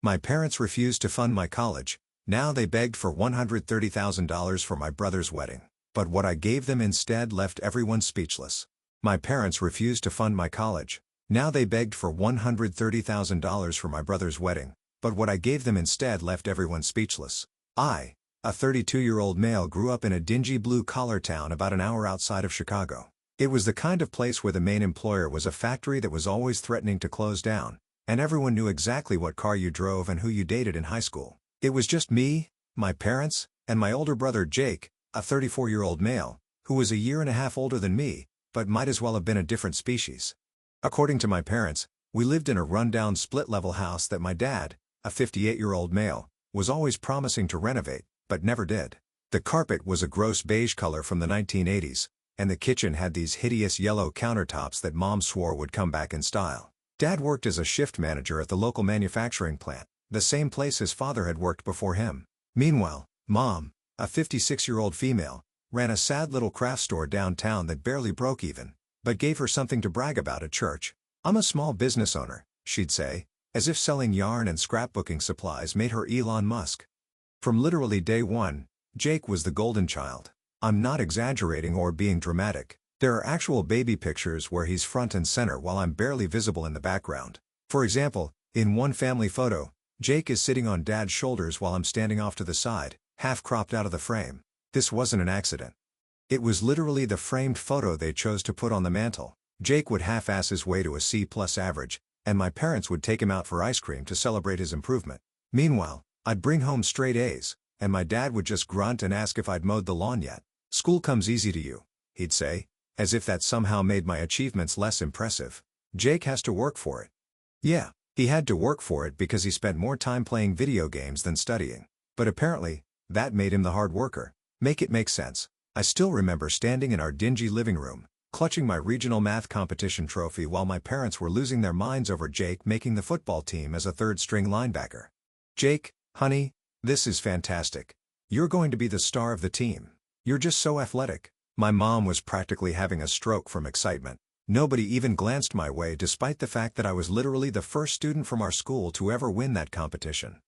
My parents refused to fund my college. Now they begged for $130,000 for my brother's wedding. But what I gave them instead left everyone speechless. My parents refused to fund my college. Now they begged for $130,000 for my brother's wedding. But what I gave them instead left everyone speechless. I, a 32-year-old male, grew up in a dingy blue-collar town about an hour outside of Chicago. It was the kind of place where the main employer was a factory that was always threatening to close down, and everyone knew exactly what car you drove and who you dated in high school. It was just me, my parents, and my older brother Jake, a 34-year-old male, who was a year and a half older than me, but might as well have been a different species. According to my parents, we lived in a rundown split-level house that my dad, a 58-year-old male, was always promising to renovate, but never did. The carpet was a gross beige color from the 1980s, and the kitchen had these hideous yellow countertops that Mom swore would come back in style. Dad worked as a shift manager at the local manufacturing plant, the same place his father had worked before him. Meanwhile, Mom, a 56-year-old female, ran a sad little craft store downtown that barely broke even, but gave her something to brag about at church. "I'm a small business owner," she'd say, as if selling yarn and scrapbooking supplies made her Elon Musk. From literally day one, Jake was the golden child. I'm not exaggerating or being dramatic. There are actual baby pictures where he's front and center while I'm barely visible in the background. For example, in one family photo, Jake is sitting on Dad's shoulders while I'm standing off to the side, half cropped out of the frame. This wasn't an accident. It was literally the framed photo they chose to put on the mantle. Jake would half-ass his way to a C+ average, and my parents would take him out for ice cream to celebrate his improvement. Meanwhile, I'd bring home straight A's, and my dad would just grunt and ask if I'd mowed the lawn yet. "School comes easy to you," he'd say, as if that somehow made my achievements less impressive. "Jake has to work for it." Yeah, he had to work for it because he spent more time playing video games than studying. But apparently, that made him the hard worker. Make it make sense. I still remember standing in our dingy living room, clutching my regional math competition trophy while my parents were losing their minds over Jake making the football team as a third-string linebacker. "Jake, honey, this is fantastic. You're going to be the star of the team. You're just so athletic." My mom was practically having a stroke from excitement. Nobody even glanced my way despite the fact that I was literally the first student from our school to ever win that competition.